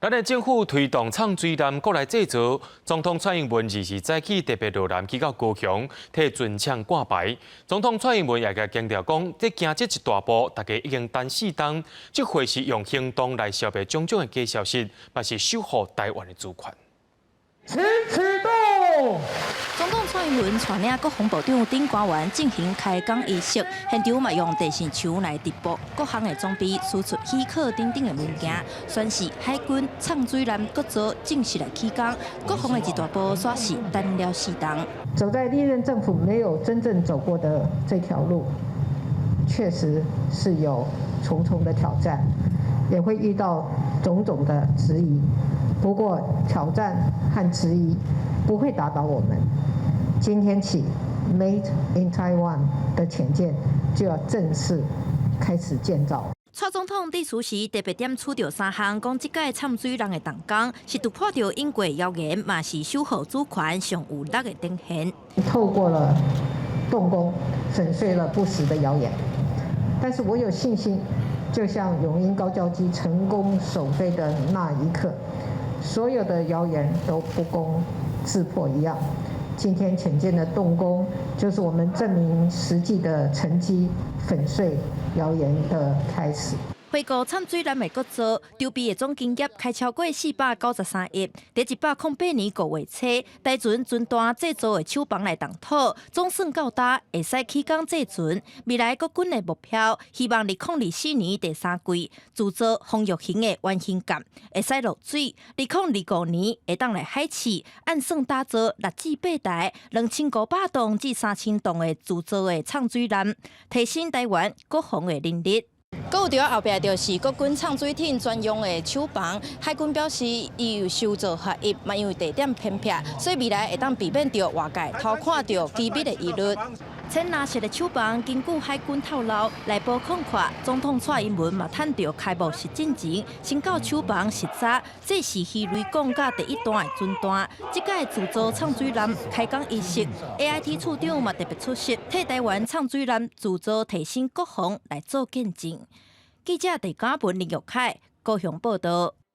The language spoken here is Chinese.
咱的政府推动创水南国内制造，总统蔡英文24日早起特别落南去到高雄，替准枪挂牌。总统蔡英文也甲强调讲，在行这一大步，大家已经等4冬，这回是用行动来消灭种种的假消息，也是守护台湾的主权。请启动。总统蔡英文带领国防部长丁官员进行开工仪式，现场嘛用地形墙来直播各项的装备，输出许可等等的物件，宣示海军唱水南各组正式来起工，国防的一大步煞是等了4冬。走在历任政府没有真正走过的这条路，确实是有重重的挑战，也会遇到种种的质疑。不过挑战和质疑不会打倒我们。今天起 ，Made in Taiwan 的潜舰就要正式开始建造。蔡总统致辞时特别点出着3项，讲这届参水人的动工是突破着英国谣言，嘛是守护主权上有力的展现。透过了动工，粉碎了不实的谣言。但是我有信心，就像永鹰高教机成功首飞的那一刻，所有的谣言都不攻自破一样。今天潜舰的动工，就是我们证明实际的成绩、粉碎谣言的开始。回顾参水南的各组，筹备的总经费开超过493亿。在108年5月初，台船军弹制造的厂房来动土，总算到达，会使起工制船。未来国军的目标，希望2024年第3季制造风翼型的原型舰，会使落水。2025年会当来海试，按算打造6至8台2500吨至3000吨的制造的唱水南，提升台湾国防的能力。搁有伫后壁就是国军唱水艇专用的厂房，海军表示伊有修造合约，嘛因为地点偏僻，所以未来会当避免着外界偷看到机密的疑虑。浅蓝色的厂房，根据海军透露，内部空旷，总统蔡英文嘛探到开幕式进前，先到厂房视察，这是鱼雷管甲第1段的准弹。这届制造唱水南开工仪式 ，AIT 处长嘛特别出席，替台湾唱水南制造提升国防来做见证。记者陈嘉文、林玉凯高雄报道。